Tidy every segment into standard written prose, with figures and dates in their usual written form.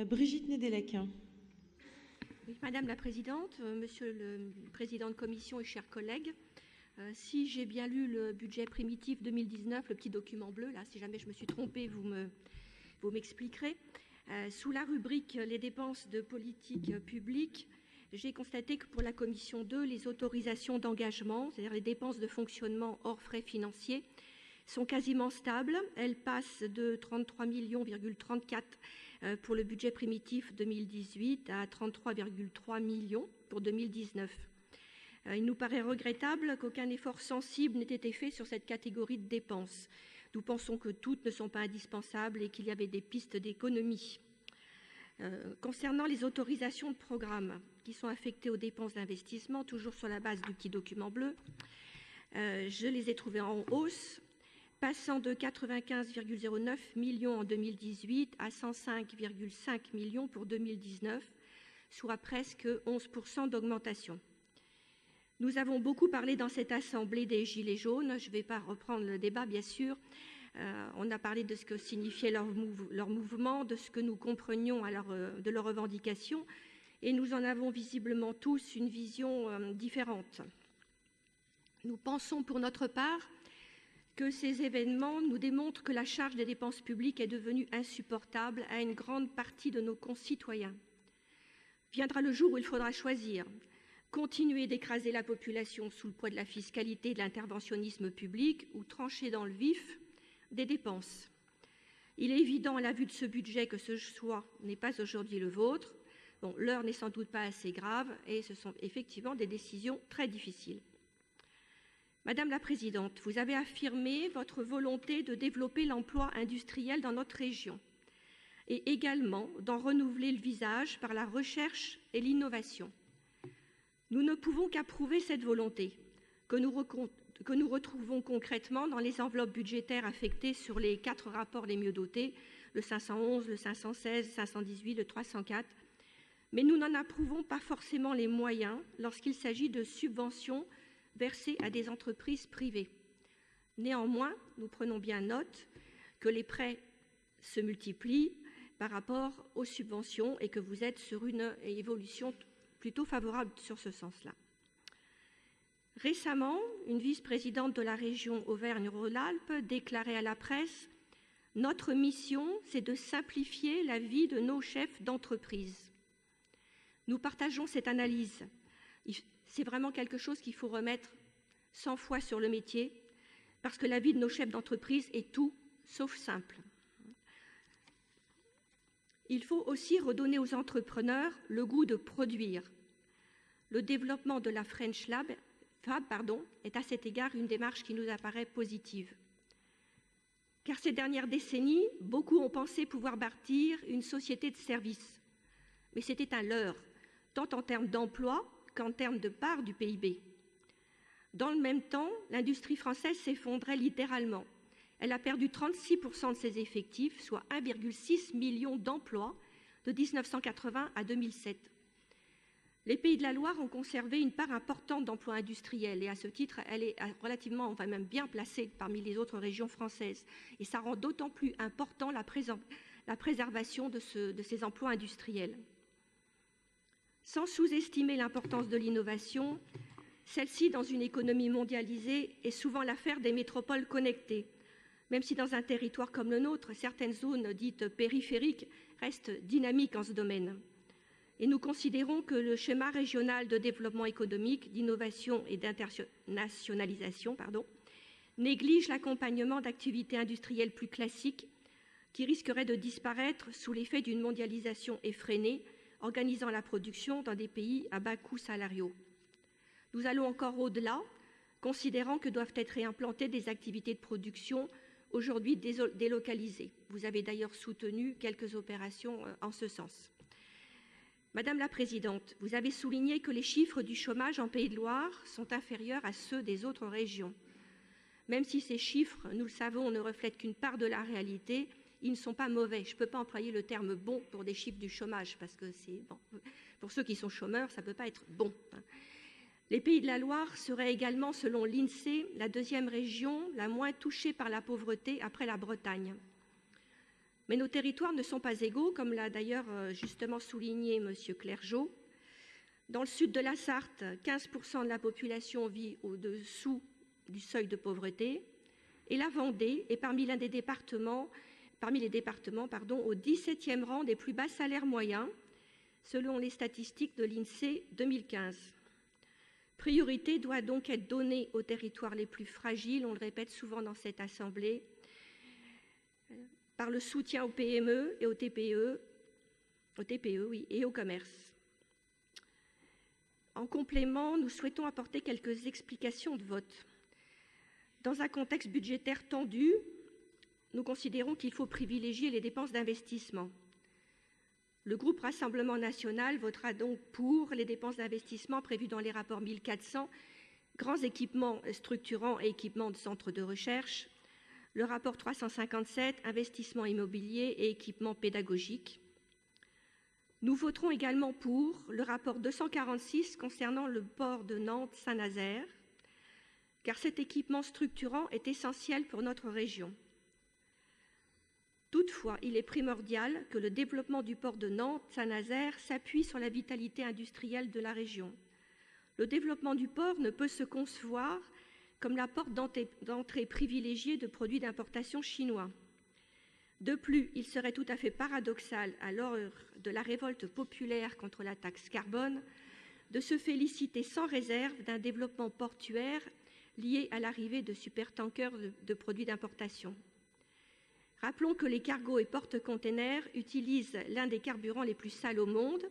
Brigitte Nédélec. Oui, Madame la Présidente, Monsieur le Président de Commission et chers collègues, si j'ai bien lu le budget primitif 2019, le petit document bleu, là, si jamais je me suis trompée, vous m'expliquerez. Sous la rubrique « Les dépenses de politique publique », j'ai constaté que pour la Commission 2, les autorisations d'engagement, c'est-à-dire les dépenses de fonctionnement hors frais financiers, sont quasiment stables. Elles passent de 33,34 millions pour le budget primitif 2018 à 33,3 millions pour 2019. Il nous paraît regrettable qu'aucun effort sensible n'ait été fait sur cette catégorie de dépenses. Nous pensons que toutes ne sont pas indispensables et qu'il y avait des pistes d'économie. Concernant les autorisations de programme qui sont affectées aux dépenses d'investissement, toujours sur la base du petit document bleu, je les ai trouvées en hausse, passant de 95,09 millions en 2018 à 105,5 millions pour 2019, soit presque 11% d'augmentation. Nous avons beaucoup parlé dans cette Assemblée des Gilets jaunes. Je ne vais pas reprendre le débat, bien sûr. On a parlé de ce que signifiait leur mouvement, de ce que nous comprenions de leurs revendications, et nous en avons visiblement tous une vision différente. Nous pensons pour notre part que ces événements nous démontrent que la charge des dépenses publiques est devenue insupportable à une grande partie de nos concitoyens. Viendra le jour où il faudra choisir, continuer d'écraser la population sous le poids de la fiscalité et de l'interventionnisme public ou trancher dans le vif des dépenses. Il est évident à la vue de ce budget que ce choix n'est pas aujourd'hui le vôtre. Bon, l'heure n'est sans doute pas assez grave et ce sont effectivement des décisions très difficiles. Madame la Présidente, vous avez affirmé votre volonté de développer l'emploi industriel dans notre région et également d'en renouveler le visage par la recherche et l'innovation. Nous ne pouvons qu'approuver cette volonté que nous retrouvons concrètement dans les enveloppes budgétaires affectées sur les 4 rapports les mieux dotés, le 511, le 516, le 518, le 304. Mais nous n'en approuvons pas forcément les moyens lorsqu'il s'agit de subventions versées à des entreprises privées. Néanmoins, nous prenons bien note que les prêts se multiplient par rapport aux subventions et que vous êtes sur une évolution plutôt favorable sur ce sens-là. Récemment, une vice-présidente de la région Auvergne-Rhône-Alpes déclarait à la presse « Notre mission, c'est de simplifier la vie de nos chefs d'entreprise ». Nous partageons cette analyse. C'est vraiment quelque chose qu'il faut remettre 100 fois sur le métier, parce que la vie de nos chefs d'entreprise est tout sauf simple. Il faut aussi redonner aux entrepreneurs le goût de produire. Le développement de la French Fab est à cet égard une démarche qui nous apparaît positive. Car ces dernières décennies, beaucoup ont pensé pouvoir bâtir une société de services. Mais c'était un leurre, tant en termes d'emploi qu'en termes de part du PIB. Dans le même temps, l'industrie française s'effondrait littéralement. Elle a perdu 36% de ses effectifs, soit 1,6 million d'emplois de 1980 à 2007. Les Pays de la Loire ont conservé une part importante d'emplois industriels et à ce titre, elle est relativement, enfin même bien placée parmi les autres régions françaises. Et ça rend d'autant plus important la préservation de ces emplois industriels. Sans sous-estimer l'importance de l'innovation, celle-ci, dans une économie mondialisée, est souvent l'affaire des métropoles connectées, même si dans un territoire comme le nôtre, certaines zones dites périphériques restent dynamiques en ce domaine. Et nous considérons que le schéma régional de développement économique, d'innovation et d'internationalisation néglige l'accompagnement d'activités industrielles plus classiques qui risqueraient de disparaître sous l'effet d'une mondialisation effrénée, organisant la production dans des pays à bas coûts salariaux. Nous allons encore au-delà, considérant que doivent être réimplantées des activités de production aujourd'hui délocalisées. Vous avez d'ailleurs soutenu quelques opérations en ce sens. Madame la Présidente, vous avez souligné que les chiffres du chômage en Pays de Loire sont inférieurs à ceux des autres régions. Même si ces chiffres, nous le savons, ne reflètent qu'une part de la réalité, ils ne sont pas mauvais. Je ne peux pas employer le terme « bon » pour des chiffres du chômage, parce que c'est bon. Pour ceux qui sont chômeurs, ça ne peut pas être bon. Les Pays de la Loire seraient également, selon l'INSEE, la 2e région la moins touchée par la pauvreté après la Bretagne. Mais nos territoires ne sont pas égaux, comme l'a d'ailleurs justement souligné M. Clergeau. Dans le sud de la Sarthe, 15% de la population vit au-dessous du seuil de pauvreté, et la Vendée est parmi les départements au 17e rang des plus bas salaires moyens, selon les statistiques de l'INSEE 2015. Priorité doit donc être donnée aux territoires les plus fragiles, on le répète souvent dans cette Assemblée, par le soutien aux PME et aux TPE, et au commerce. En complément, nous souhaitons apporter quelques explications de vote. Dans un contexte budgétaire tendu, nous considérons qu'il faut privilégier les dépenses d'investissement. Le groupe Rassemblement national votera donc pour les dépenses d'investissement prévues dans les rapports 1400, grands équipements structurants et équipements de centres de recherche, le rapport 357, investissements immobiliers et équipements pédagogiques. Nous voterons également pour le rapport 246 concernant le port de Nantes-Saint-Nazaire, car cet équipement structurant est essentiel pour notre région. Toutefois, il est primordial que le développement du port de Nantes-Saint-Nazaire s'appuie sur la vitalité industrielle de la région. Le développement du port ne peut se concevoir comme la porte d'entrée privilégiée de produits d'importation chinois. De plus, il serait tout à fait paradoxal, à l'heure de la révolte populaire contre la taxe carbone, de se féliciter sans réserve d'un développement portuaire lié à l'arrivée de supertankers de produits d'importation. Rappelons que les cargos et porte-containers utilisent l'un des carburants les plus sales au monde,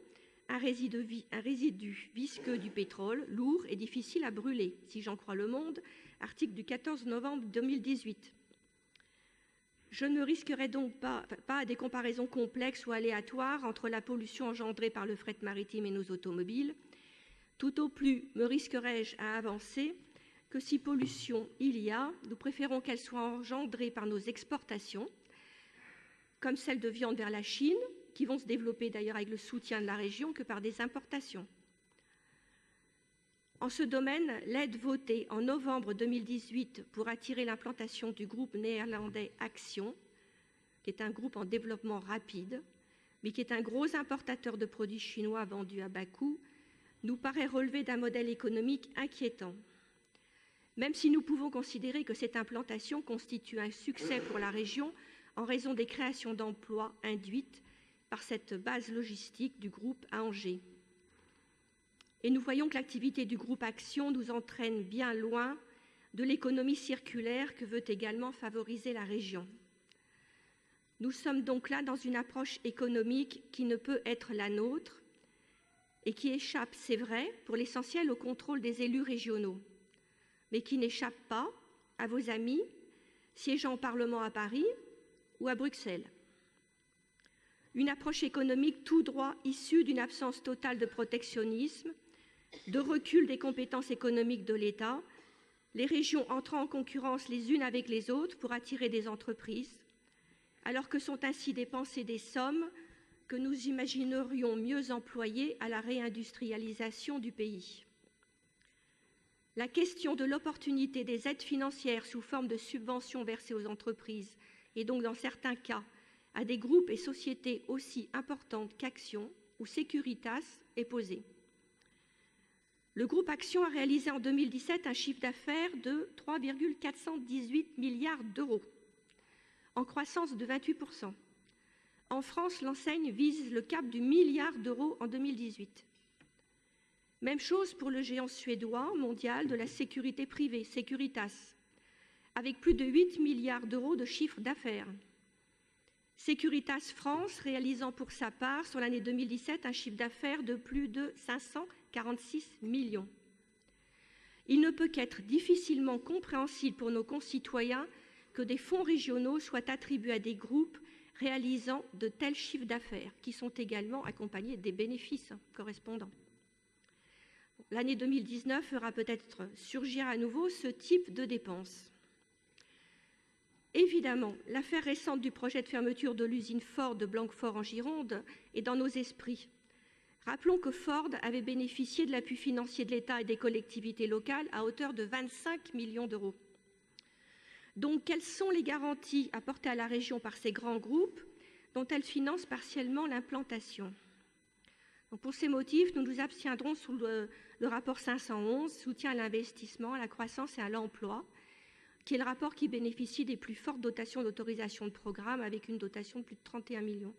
un résidu visqueux du pétrole, lourd et difficile à brûler, si j'en crois Le Monde, article du 14 novembre 2018. Je ne risquerai donc pas des comparaisons complexes ou aléatoires entre la pollution engendrée par le fret maritime et nos automobiles. Tout au plus me risquerai-je à avancer que si pollution il y a, nous préférons qu'elle soit engendrée par nos exportations, comme celle de viande vers la Chine, qui vont se développer d'ailleurs avec le soutien de la région, que par des importations. En ce domaine, l'aide votée en novembre 2018 pour attirer l'implantation du groupe néerlandais Action, qui est un groupe en développement rapide, mais qui est un gros importateur de produits chinois vendus à bas coût, nous paraît relever d'un modèle économique inquiétant. Même si nous pouvons considérer que cette implantation constitue un succès pour la région en raison des créations d'emplois induites par cette base logistique du groupe à Angers. Et nous voyons que l'activité du groupe Action nous entraîne bien loin de l'économie circulaire que veut également favoriser la région. Nous sommes donc là dans une approche économique qui ne peut être la nôtre et qui échappe, c'est vrai, pour l'essentiel au contrôle des élus régionaux, mais qui n'échappe pas à vos amis siégeant au Parlement à Paris ou à Bruxelles. Une approche économique tout droit issue d'une absence totale de protectionnisme, de recul des compétences économiques de l'État, les régions entrant en concurrence les unes avec les autres pour attirer des entreprises, alors que sont ainsi dépensées des sommes que nous imaginerions mieux employées à la réindustrialisation du pays. La question de l'opportunité des aides financières sous forme de subventions versées aux entreprises et donc dans certains cas à des groupes et sociétés aussi importantes qu'Action ou Securitas est posée. Le groupe Action a réalisé en 2017 un chiffre d'affaires de 3,418 milliards d'euros, en croissance de 28%. En France, l'enseigne vise le cap du milliard d'euros en 2018. Même chose pour le géant suédois mondial de la sécurité privée, Securitas, avec plus de 8 milliards d'euros de chiffre d'affaires. Securitas France réalisant pour sa part sur l'année 2017 un chiffre d'affaires de plus de 546 millions. Il ne peut qu'être difficilement compréhensible pour nos concitoyens que des fonds régionaux soient attribués à des groupes réalisant de tels chiffres d'affaires, qui sont également accompagnés des bénéfices correspondants. L'année 2019 fera peut-être surgir à nouveau ce type de dépenses. Évidemment, l'affaire récente du projet de fermeture de l'usine Ford de Blanquefort en Gironde est dans nos esprits. Rappelons que Ford avait bénéficié de l'appui financier de l'État et des collectivités locales à hauteur de 25 millions d'euros. Donc, quelles sont les garanties apportées à la région par ces grands groupes dont elle finance partiellement l'implantation. Pour ces motifs, nous nous abstiendrons sur le rapport 511, soutien à l'investissement, à la croissance et à l'emploi, qui est le rapport qui bénéficie des plus fortes dotations d'autorisation de programme, avec une dotation de plus de 31 millions.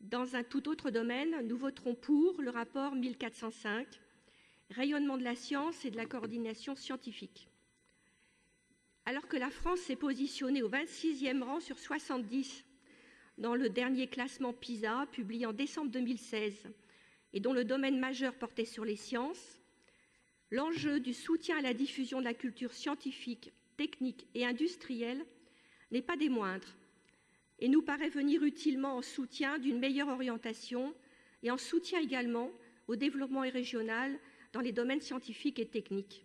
Dans un tout autre domaine, nous voterons pour le rapport 1405, rayonnement de la science et de la coordination scientifique. Alors que la France s'est positionnée au 26e rang sur 70 dans le dernier classement PISA, publié en décembre 2016, et dont le domaine majeur portait sur les sciences, l'enjeu du soutien à la diffusion de la culture scientifique, technique et industrielle n'est pas des moindres, et nous paraît venir utilement en soutien d'une meilleure orientation et en soutien également au développement régional dans les domaines scientifiques et techniques.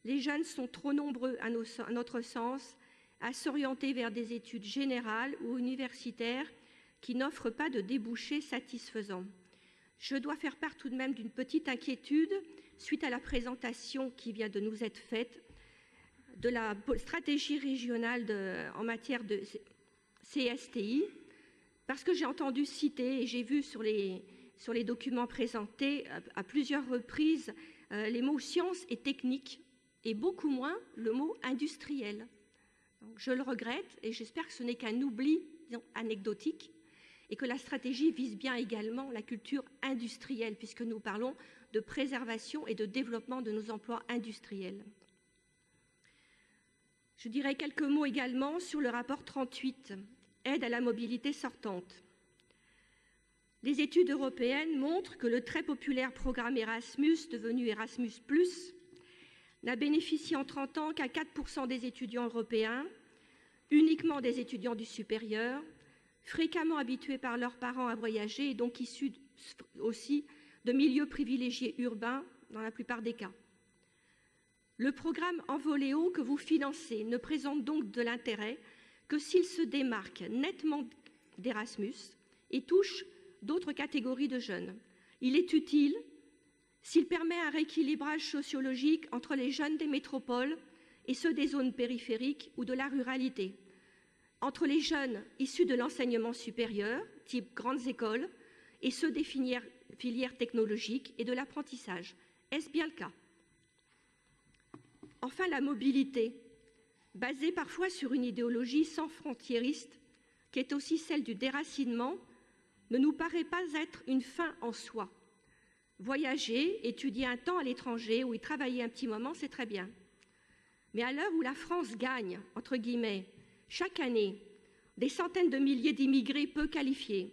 Les jeunes sont trop nombreux, à notre sens, à s'orienter vers des études générales ou universitaires qui n'offrent pas de débouchés satisfaisants. Je dois faire part tout de même d'une petite inquiétude suite à la présentation qui vient de nous être faite de la stratégie régionale en matière de CSTI, parce que j'ai entendu citer et j'ai vu sur les documents présentés à plusieurs reprises les mots sciences et technique et beaucoup moins le mot industriel. Donc, je le regrette et j'espère que ce n'est qu'un oubli, disons, anecdotique et que la stratégie vise bien également la culture industrielle puisque nous parlons de préservation et de développement de nos emplois industriels. Je dirais quelques mots également sur le rapport 38, aide à la mobilité sortante. Les études européennes montrent que le très populaire programme Erasmus, devenu Erasmus+, n'a bénéficié en 30 ans qu'à 4% des étudiants européens, uniquement des étudiants du supérieur, fréquemment habitués par leurs parents à voyager et donc issus aussi de milieux privilégiés urbains dans la plupart des cas. Le programme Envoléo que vous financez ne présente donc de l'intérêt que s'il se démarque nettement d'Erasmus et touche d'autres catégories de jeunes. Il est utile s'il permet un rééquilibrage sociologique entre les jeunes des métropoles et ceux des zones périphériques ou de la ruralité, entre les jeunes issus de l'enseignement supérieur, type grandes écoles, et ceux des filières technologiques et de l'apprentissage. Est-ce bien le cas? Enfin, la mobilité, basée parfois sur une idéologie sans frontiériste, qui est aussi celle du déracinement, ne nous paraît pas être une fin en soi. Voyager, étudier un temps à l'étranger ou y travailler un petit moment, c'est très bien. Mais à l'heure où la France gagne, entre guillemets, chaque année, des centaines de milliers d'immigrés peu qualifiés,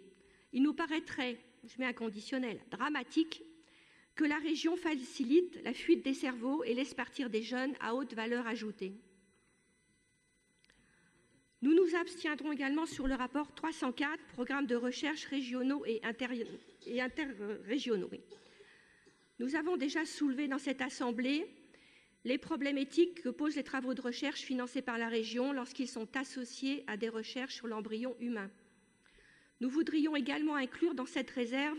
il nous paraîtrait, je mets un conditionnel, dramatique que la région facilite la fuite des cerveaux et laisse partir des jeunes à haute valeur ajoutée. Nous nous abstiendrons également sur le rapport 304, programmes de recherche régionaux et interrégionaux. Nous avons déjà soulevé dans cette Assemblée les problèmes éthiques que posent les travaux de recherche financés par la région lorsqu'ils sont associés à des recherches sur l'embryon humain. Nous voudrions également inclure dans cette réserve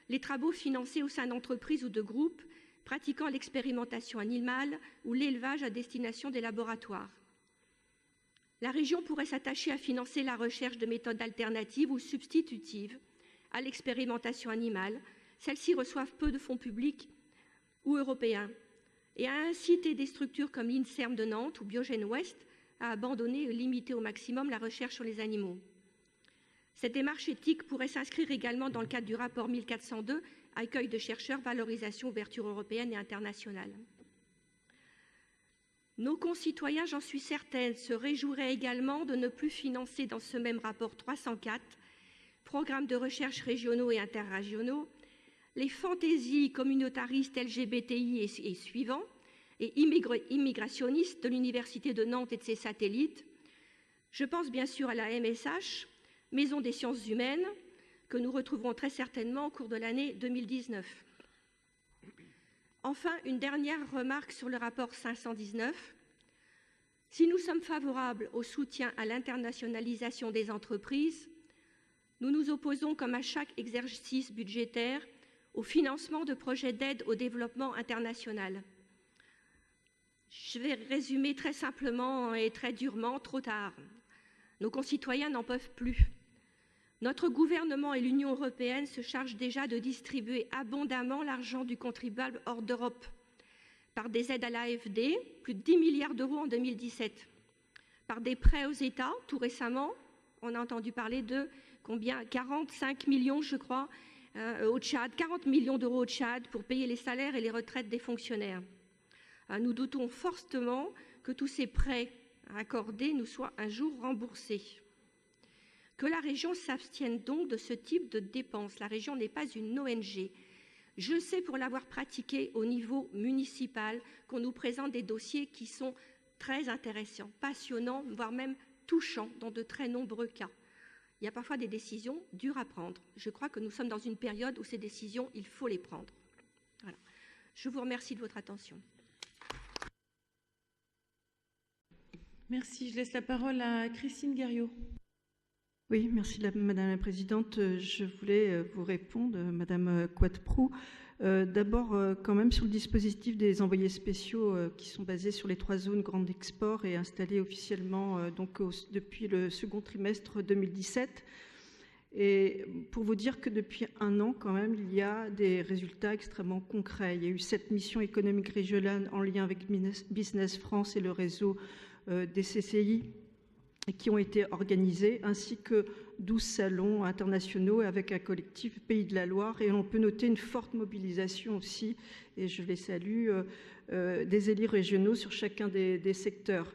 les travaux financés au sein d'entreprises ou de groupes pratiquant l'expérimentation animale ou l'élevage à destination des laboratoires. La région pourrait s'attacher à financer la recherche de méthodes alternatives ou substitutives à l'expérimentation animale. Celles-ci reçoivent peu de fonds publics ou européens et à inciter des structures comme l'INSERM de Nantes ou Biogène Ouest à abandonner et limiter au maximum la recherche sur les animaux. Cette démarche éthique pourrait s'inscrire également dans le cadre du rapport 1402, accueil de chercheurs, valorisation, ouverture européenne et internationale. Nos concitoyens, j'en suis certaine, se réjouiraient également de ne plus financer dans ce même rapport 304, programmes de recherche régionaux et interrégionaux, les fantaisies communautaristes LGBTI et suivants, et immigrationnistes de l'Université de Nantes et de ses satellites. Je pense bien sûr à la MSH, Maison des sciences humaines, que nous retrouverons très certainement au cours de l'année 2019. Enfin, une dernière remarque sur le rapport 519. Si nous sommes favorables au soutien à l'internationalisation des entreprises, nous nous opposons, comme à chaque exercice budgétaire, au financement de projets d'aide au développement international. Je vais résumer très simplement et très durement, trop tard. Nos concitoyens n'en peuvent plus. Notre gouvernement et l'Union européenne se chargent déjà de distribuer abondamment l'argent du contribuable hors d'Europe par des aides à l'AFD, plus de 10 milliards d'euros en 2017, par des prêts aux États, tout récemment, on a entendu parler de combien 45 millions, je crois, au Tchad, 40 millions d'euros au Tchad pour payer les salaires et les retraites des fonctionnaires. Nous doutons fortement que tous ces prêts accordés nous soient un jour remboursés. Que la région s'abstienne donc de ce type de dépenses. La région n'est pas une ONG. Je sais, pour l'avoir pratiqué au niveau municipal, qu'on nous présente des dossiers qui sont très intéressants, passionnants, voire même touchants dans de très nombreux cas. Il y a parfois des décisions dures à prendre. Je crois que nous sommes dans une période où ces décisions, il faut les prendre. Voilà. Je vous remercie de votre attention. Merci. Je laisse la parole à Christine Guerriot. Oui, merci Madame la Présidente. Je voulais vous répondre, Madame Quatrepoux. D'abord, quand même, sur le dispositif des envoyés spéciaux qui sont basés sur les 3 zones grandes export et installés officiellement depuis le second trimestre 2017. Et pour vous dire que depuis 1 an, quand même, il y a des résultats extrêmement concrets. Il y a eu 7 missions économiques régionales en lien avec Business France et le réseau des CCI qui ont été organisés, ainsi que 12 salons internationaux avec un collectif Pays de la Loire. Et on peut noter une forte mobilisation aussi, et je les salue, des élus régionaux sur chacun des secteurs.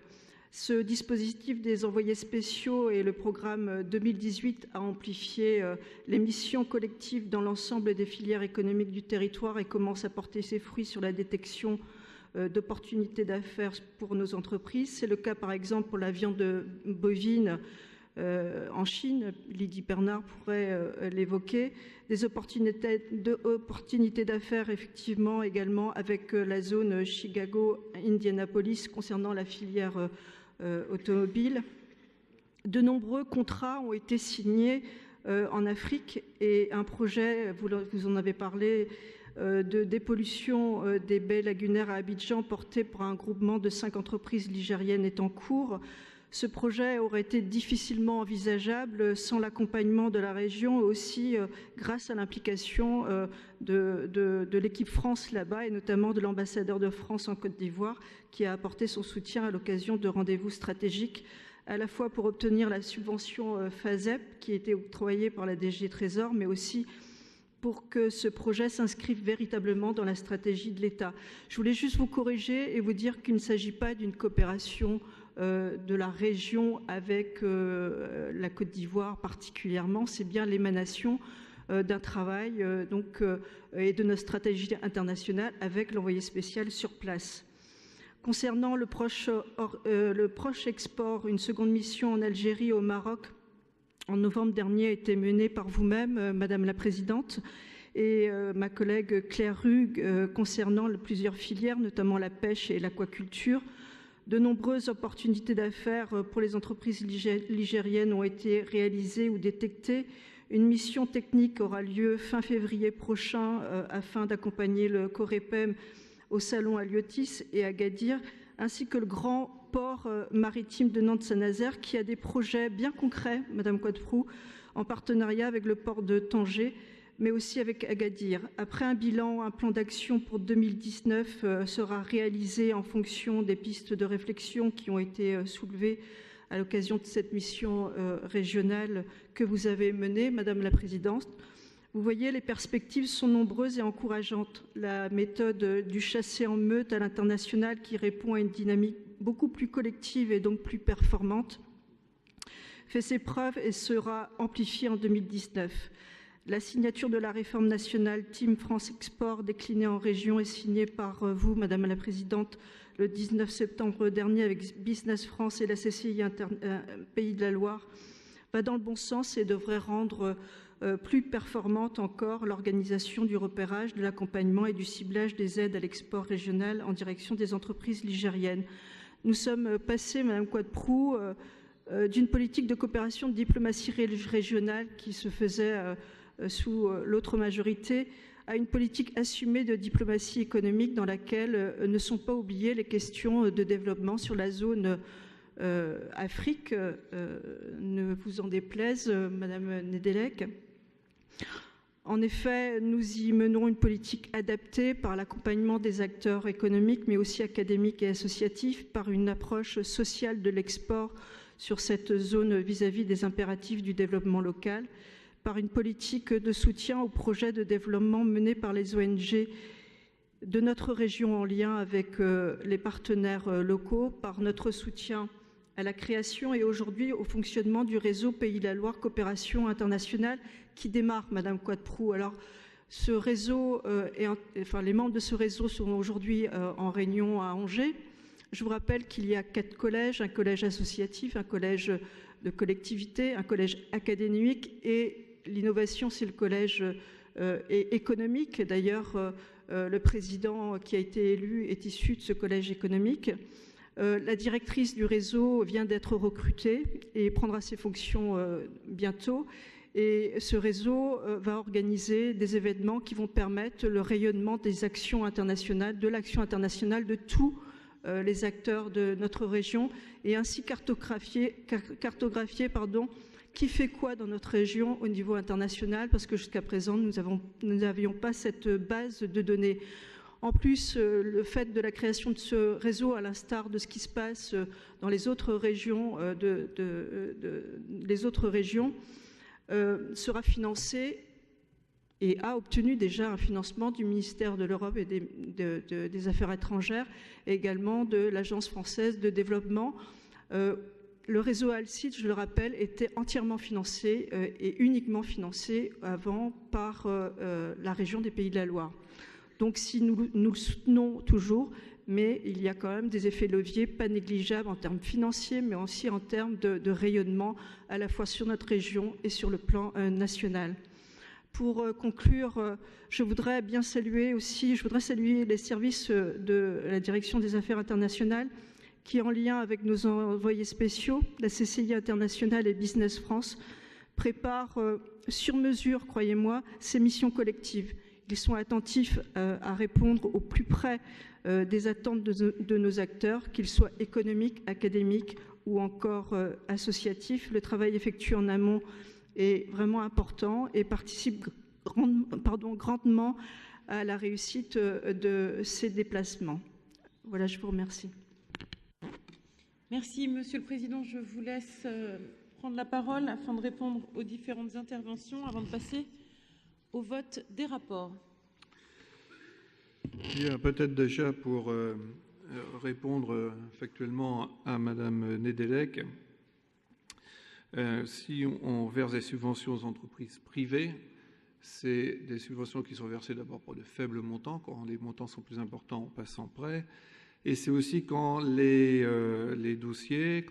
Ce dispositif des envoyés spéciaux et le programme 2018 a amplifié les missions collectives dans l'ensemble des filières économiques du territoire et commence à porter ses fruits sur la détection d'opportunités d'affaires pour nos entreprises. C'est le cas par exemple pour la viande bovine en Chine. Lydie Bernard pourrait l'évoquer. Des opportunités d'affaires effectivement également avec la zone Chicago-Indianapolis concernant la filière automobile. De nombreux contrats ont été signés en Afrique et un projet, vous en avez parlé, de dépollution des baies lagunaires à Abidjan porté par un groupement de 5 entreprises ligériennes est en cours. Ce projet aurait été difficilement envisageable sans l'accompagnement de la région et aussi grâce à l'implication de l'équipe France là-bas et notamment de l'ambassadeur de France en Côte d'Ivoire qui a apporté son soutien à l'occasion de rendez-vous stratégiques à la fois pour obtenir la subvention FASEP qui a été octroyée par la DG Trésor mais aussi pour que ce projet s'inscrive véritablement dans la stratégie de l'État. Je voulais juste vous corriger et vous dire qu'il ne s'agit pas d'une coopération de la région avec la Côte d'Ivoire particulièrement, c'est bien l'émanation d'un travail et de notre stratégie internationale avec l'envoyé spécial sur place. Concernant le proche export, une seconde mission en Algérie, au Maroc, en novembre dernier, a été menée par vous-même, Madame la Présidente, et ma collègue Claire Rug, concernant plusieurs filières, notamment la pêche et l'aquaculture. De nombreuses opportunités d'affaires pour les entreprises ligériennes ont été réalisées ou détectées. Une mission technique aura lieu fin février prochain afin d'accompagner le Corepem au salon à Lyotis et à Agadir, ainsi que le grand port maritime de Nantes-Saint-Nazaire qui a des projets bien concrets, Madame Quatrepoux, en partenariat avec le port de Tanger, mais aussi avec Agadir. Après un bilan, un plan d'action pour 2019 sera réalisé en fonction des pistes de réflexion qui ont été soulevées à l'occasion de cette mission régionale que vous avez menée, Madame la Présidente. Vous voyez, les perspectives sont nombreuses et encourageantes. La méthode du chassé en meute à l'international qui répond à une dynamique beaucoup plus collective et donc plus performante fait ses preuves et sera amplifiée en 2019. La signature de la réforme nationale Team France Export déclinée en région est signée par vous, Madame la Présidente, le 19 septembre dernier avec Business France et la CCI Pays de la Loire, va dans le bon sens et devrait rendre plus performante encore l'organisation du repérage, de l'accompagnement et du ciblage des aides à l'export régional en direction des entreprises ligériennes. Nous sommes passés, Madame Quatrepoux, d'une politique de coopération de diplomatie régionale qui se faisait sous l'autre majorité à une politique assumée de diplomatie économique dans laquelle ne sont pas oubliées les questions de développement sur la zone Afrique, ne vous en déplaise, Madame Nedelec. En effet, nous y menons une politique adaptée par l'accompagnement des acteurs économiques, mais aussi académiques et associatifs, par une approche sociale de l'export sur cette zone vis-à-vis des impératifs du développement local, par une politique de soutien aux projets de développement menés par les ONG de notre région en lien avec les partenaires locaux, par notre soutien à la création et aujourd'hui au fonctionnement du réseau Pays de la Loire Coopération Internationale qui démarre, Madame Quatreproux. Alors, ce réseau, les membres de ce réseau sont aujourd'hui en réunion à Angers. Je vous rappelle qu'il y a 4 collèges, un collège associatif, un collège de collectivité, un collège académique et l'innovation, c'est le collège économique. D'ailleurs, le président qui a été élu est issu de ce collège économique. La directrice du réseau vient d'être recrutée et prendra ses fonctions bientôt. Et ce réseau va organiser des événements qui vont permettre le rayonnement des actions internationales, de l'action internationale de tous les acteurs de notre région et ainsi cartographier qui fait quoi dans notre région au niveau international, parce que jusqu'à présent, nous n'avions pas cette base de données. En plus, le fait de la création de ce réseau, à l'instar de ce qui se passe dans les autres régions, sera financé et a obtenu déjà un financement du ministère de l'Europe et des Affaires étrangères et également de l'Agence française de développement. Le réseau ALCID, je le rappelle, était entièrement financé et uniquement financé avant par la région des Pays de la Loire. Donc si nous le soutenons toujours, mais il y a quand même des effets leviers pas négligeables en termes financiers, mais aussi en termes de rayonnement à la fois sur notre région et sur le plan national. Pour conclure, je voudrais saluer les services de la Direction des Affaires internationales qui, en lien avec nos envoyés spéciaux, la CCI internationale et Business France, préparent sur mesure, croyez-moi, ces missions collectives. Ils sont attentifs à répondre au plus près des attentes de nos acteurs, qu'ils soient économiques, académiques ou encore associatifs. Le travail effectué en amont est vraiment important et participe grandement à la réussite de ces déplacements. Voilà, je vous remercie. Merci, Monsieur le Président. Je vous laisse prendre la parole afin de répondre aux différentes interventions avant de passer au vote des rapports. Bien, peut-être déjà pour répondre factuellement à Madame Nedelec, si on verse des subventions aux entreprises privées, c'est des subventions qui sont versées d'abord pour de faibles montants. Quand les montants sont plus importants, on passe en prêt. Et c'est aussi quand les dossiers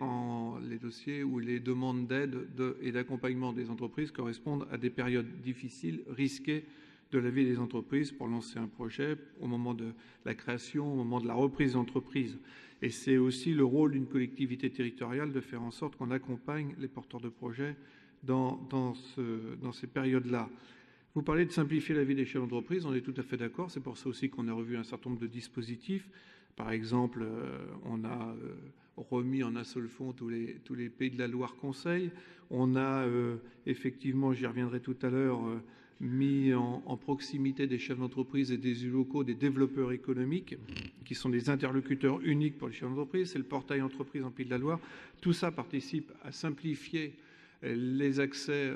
ou les demandes d'aide et d'accompagnement des entreprises correspondent à des périodes difficiles, risquées de la vie des entreprises pour lancer un projet au moment de la création, au moment de la reprise d'entreprise. Et c'est aussi le rôle d'une collectivité territoriale de faire en sorte qu'on accompagne les porteurs de projets dans ces périodes-là. Vous parlez de simplifier la vie des chefs d'entreprise, on est tout à fait d'accord. C'est pour ça aussi qu'on a revu un certain nombre de dispositifs. Par exemple, on a remis en un seul fonds tous les Pays de la Loire Conseil. On a effectivement, j'y reviendrai tout à l'heure, mis en proximité des chefs d'entreprise et des élus locaux des développeurs économiques qui sont des interlocuteurs uniques pour les chefs d'entreprise. C'est le portail entreprise en Pays de la Loire. Tout ça participe à simplifier les accès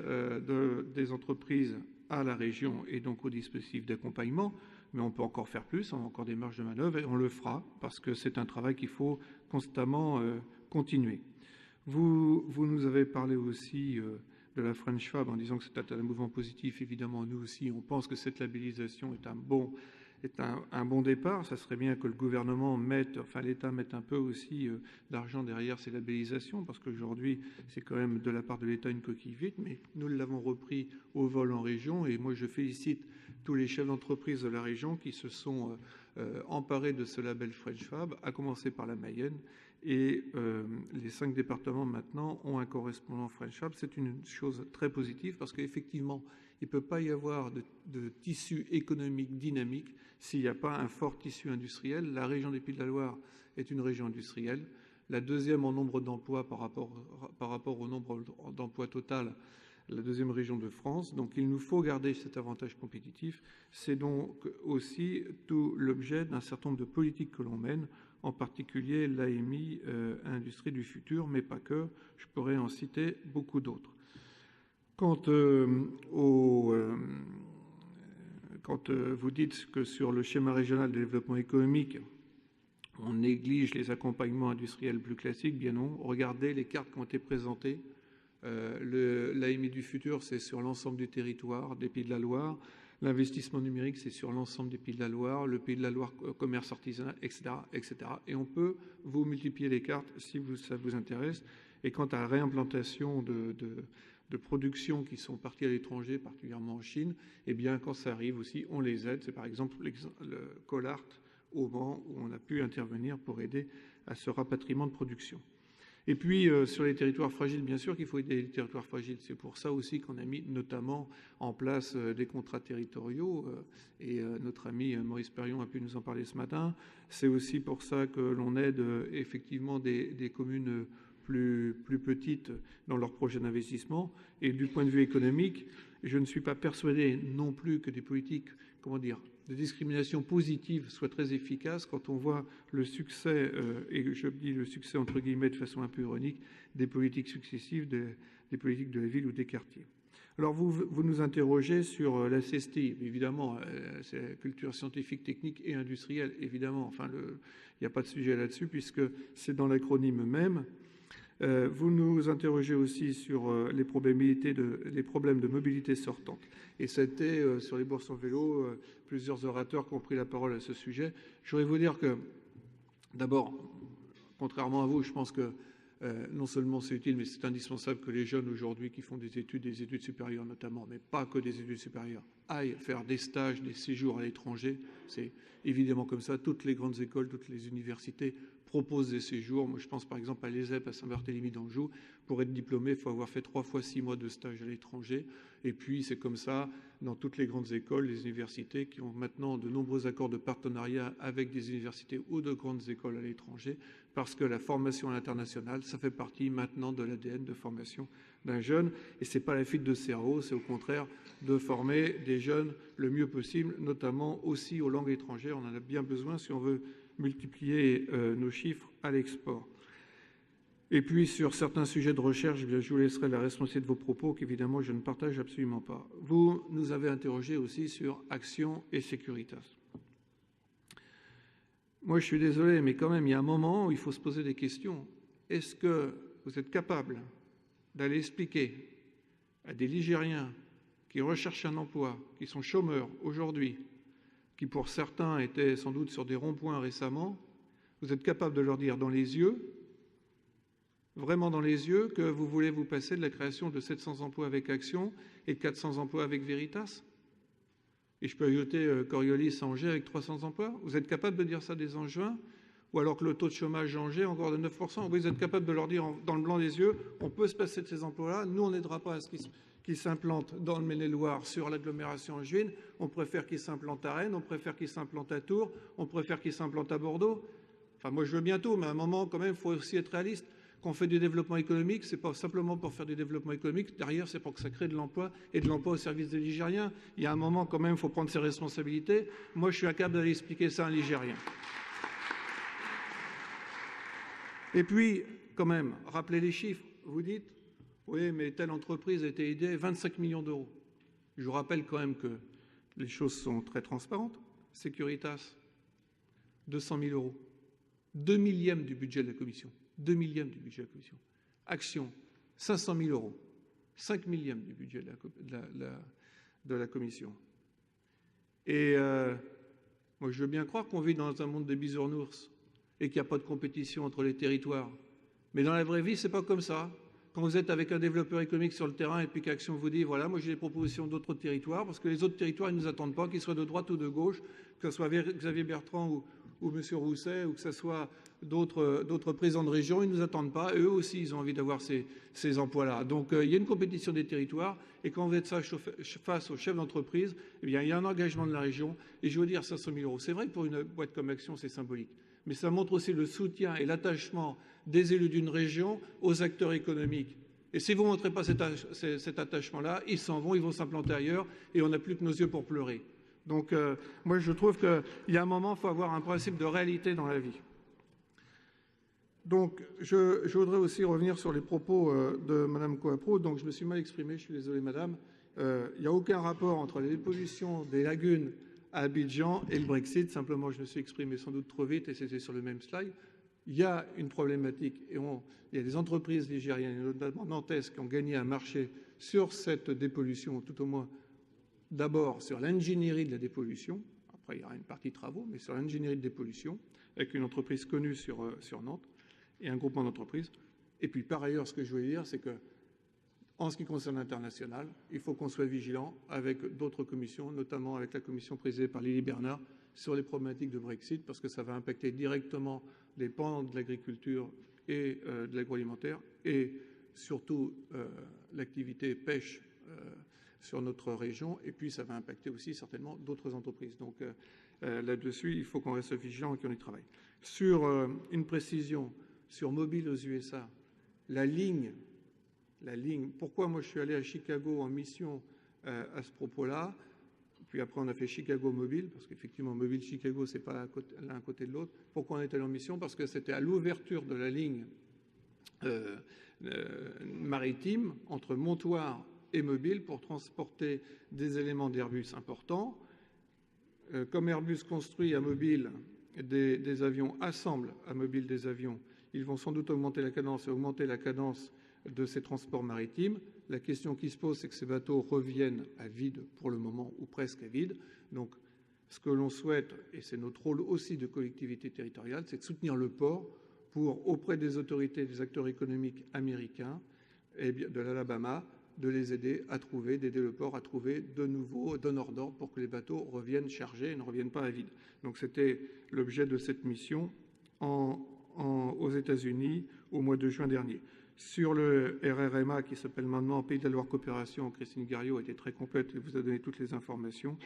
des entreprises à la région et donc au dispositif d'accompagnement. Mais on peut encore faire plus, on a encore des marges de manœuvre et on le fera parce que c'est un travail qu'il faut constamment continuer. Vous nous avez parlé aussi de la French Fab en disant que c'était un mouvement positif. Évidemment, nous aussi, on pense que cette labellisation est un bon départ. Ça serait bien que le gouvernement l'État mette un peu aussi d'argent derrière ces labellisations, parce qu'aujourd'hui, c'est quand même de la part de l'État une coquille vide, mais nous l'avons repris au vol en région. Et moi, je félicite tous les chefs d'entreprise de la région qui se sont emparés de ce label French Fab, à commencer par la Mayenne. Et les 5 départements maintenant ont un correspondant French Fab. C'est une chose très positive parce qu'effectivement, il ne peut pas y avoir de tissu économique dynamique s'il n'y a pas un fort tissu industriel. La région des Pays de la Loire est une région industrielle. la deuxième en nombre d'emplois par rapport au nombre d'emplois total, la deuxième région de France. Donc il nous faut garder cet avantage compétitif. C'est donc aussi tout l'objet d'un certain nombre de politiques que l'on mène, en particulier l'AMI Industrie du futur, mais pas que. Je pourrais en citer beaucoup d'autres. Quant vous dites que sur le schéma régional de développement économique, on néglige les accompagnements industriels plus classiques, bien non. Regardez les cartes qui ont été présentées. L'AMI du futur, c'est sur l'ensemble du territoire des Pays de la Loire. L'investissement numérique, c'est sur l'ensemble des Pays de la Loire. Le Pays de la Loire, commerce artisanal, etc., etc. Et on peut vous multiplier les cartes si ça vous intéresse. Et quant à la réimplantation de production qui sont parties à l'étranger, particulièrement en Chine, eh bien, quand ça arrive aussi, on les aide. C'est par exemple le Colart au Mans où on a pu intervenir pour aider à ce rapatriement de production. Et puis, sur les territoires fragiles, bien sûr qu'il faut aider les territoires fragiles. C'est pour ça aussi qu'on a mis notamment en place des contrats territoriaux. Et notre ami Maurice Perrion a pu nous en parler ce matin. C'est aussi pour ça que l'on aide effectivement des communes plus petites dans leurs projets d'investissement. Et du point de vue économique, je ne suis pas persuadé non plus que des politiques, de discrimination positive soient très efficaces quand on voit le succès, et je dis le succès entre guillemets de façon un peu ironique, des politiques successives, des politiques de la ville ou des quartiers. Alors vous nous interrogez sur la CESTI, évidemment, c'est la culture scientifique, technique et industrielle, évidemment. Enfin, il n'y a pas de sujet là-dessus puisque c'est dans l'acronyme même. Vous nous interrogez aussi sur les problèmes de mobilité sortante. Et c'était sur les bourses en vélo, plusieurs orateurs qui ont pris la parole à ce sujet. Je voudrais vous dire que, d'abord, contrairement à vous, je pense que non seulement c'est utile, mais c'est indispensable que les jeunes aujourd'hui qui font des études supérieures notamment, mais pas que des études supérieures, aillent faire des stages, des séjours à l'étranger. C'est évidemment comme ça. Toutes les grandes écoles, toutes les universités proposent des séjours. Moi, je pense par exemple à l'ESEP, à Saint-Barthélemy d'Anjou. Pour être diplômé, il faut avoir fait 3 fois 6 mois de stage à l'étranger. Et puis, c'est comme ça dans toutes les grandes écoles, les universités qui ont maintenant de nombreux accords de partenariat avec des universités ou de grandes écoles à l'étranger, parce que la formation à l'international, ça fait partie maintenant de l'ADN de formation d'un jeune. Et ce n'est pas la fuite de cerveau, c'est au contraire de former des jeunes le mieux possible, notamment aussi aux langues étrangères. On en a bien besoin si on veut multiplier nos chiffres à l'export. Et puis, sur certains sujets de recherche, je vous laisserai la responsabilité de vos propos, qu'évidemment, je ne partage absolument pas. Vous nous avez interrogé aussi sur Action et Securitas. Moi, je suis désolé, mais quand même, il y a un moment où il faut se poser des questions. Est-ce que vous êtes capable d'aller expliquer à des Ligériens qui recherchent un emploi, qui sont chômeurs aujourd'hui, qui pour certains étaient sans doute sur des ronds-points récemment, vous êtes capable de leur dire dans les yeux, vraiment dans les yeux, que vous voulez vous passer de la création de 700 emplois avec Action et de 400 emplois avec Veritas? Et je peux ajouter Coriolis à Angers avec 300 emplois. Vous êtes capable de dire ça des Angevins? Ou alors que le taux de chômage à Angers est encore de 9%? Vous êtes capable de leur dire dans le blanc des yeux, on peut se passer de ces emplois-là, nous on n'aidera pas à ce qu'ils s'implantent dans le Maine-et-Loire sur l'agglomération angevine, on préfère qu'ils s'implantent à Rennes, on préfère qu'ils s'implantent à Tours, on préfère qu'ils s'implantent à Bordeaux. Enfin, moi je veux bien tout, mais à un moment quand même, il faut aussi être réaliste. Quand on fait du développement économique, c'est pas simplement pour faire du développement économique, derrière c'est pour que ça crée de l'emploi et de l'emploi au service des Ligériens. Il y a un moment quand même, il faut prendre ses responsabilités. Moi je suis incapable d'aller expliquer ça à un Ligérien. Et puis, quand même, rappelez les chiffres. Vous dites, oui, mais telle entreprise a été aidée, 25 millions d'euros. Je vous rappelle quand même que les choses sont très transparentes. Securitas, 200 000 euros. 2 millièmes du budget de la Commission. 2 millièmes du budget de la Commission. Action, 500 000 euros. 5 millièmes du budget de la Commission. Et moi, je veux bien croire qu'on vit dans un monde des bisounours et qu'il n'y a pas de compétition entre les territoires. Mais dans la vraie vie, ce n'est pas comme ça. Quand vous êtes avec un développeur économique sur le terrain et puis qu'Action vous dit, voilà, moi j'ai des propositions d'autres territoires, parce que les autres territoires, ils ne nous attendent pas, qu'ils soient de droite ou de gauche, que ce soit Xavier Bertrand ou M. Rousset, ou que ce soit d'autres présidents de région, ils ne nous attendent pas. Eux aussi, ils ont envie d'avoir ces emplois-là. Donc, il y a une compétition des territoires. Et quand vous êtes face aux chefs d'entreprise, eh bien, il y a un engagement de la région. Et je veux dire, 500 000 euros. C'est vrai que pour une boîte comme Action, c'est symbolique. mais ça montre aussi le soutien et l'attachement des élus d'une région aux acteurs économiques. Et si vous ne montrez pas cet attachement-là, ils s'en vont, ils vont s'implanter ailleurs et on n'a plus que nos yeux pour pleurer. Donc moi je trouve qu'il y a un moment, il faut avoir un principe de réalité dans la vie. Donc je voudrais aussi revenir sur les propos de Mme Coapro. Donc je me suis mal exprimé, je suis désolé madame. Il n'y a aucun rapport entre les dépollutions des lagunes à Abidjan et le Brexit. Simplement je me suis exprimé sans doute trop vite et c'était sur le même slide. Il y a une problématique et il y a des entreprises nigériennes, notamment nantaises, qui ont gagné un marché sur cette dépollution, tout au moins d'abord sur l'ingénierie de la dépollution. Après, il y aura une partie travaux, mais sur l'ingénierie de dépollution, avec une entreprise connue sur Nantes et un groupement d'entreprises. Et puis, par ailleurs, ce que je voulais dire, c'est que, en ce qui concerne l'international, il faut qu'on soit vigilant avec d'autres commissions, notamment avec la commission présidée par Lily Bernard, sur les problématiques de Brexit, parce que ça va impacter directement les pans de l'agriculture et de l'agroalimentaire, et surtout l'activité pêche sur notre région, et puis ça va impacter aussi certainement d'autres entreprises. Donc là-dessus, il faut qu'on reste vigilant et qu'on y travaille. Sur une précision, sur Mobile aux USA, la ligne, pourquoi moi je suis allé à Chicago en mission à ce propos-là, puis après on a fait Chicago Mobile, parce qu'effectivement Mobile Chicago, c'est pas l'un à côté de l'autre. Pourquoi on est allé en mission? Parce que c'était à l'ouverture de la ligne maritime entre Montoire et Mobile pour transporter des éléments d'Airbus importants. Comme Airbus construit à Mobile des avions, assemble à Mobile des avions, ils vont sans doute augmenter la cadence et augmenter la cadence de ces transports maritimes. La question qui se pose, c'est que ces bateaux reviennent à vide pour le moment, ou presque à vide. Donc, ce que l'on souhaite, et c'est notre rôle aussi de collectivité territoriale, c'est de soutenir le port pour, auprès des autorités, des acteurs économiques américains et de l'Alabama, de les aider à trouver, d'aider le port à trouver de nouveaux donneurs d'ordre pour que les bateaux reviennent chargés et ne reviennent pas à vide. Donc, c'était l'objet de cette mission aux États-Unis au mois de juin dernier. Sur le RRMA, qui s'appelle maintenant Pays de la Loire Coopération, Christine Garriot a été très complète et vous a donné toutes les informations.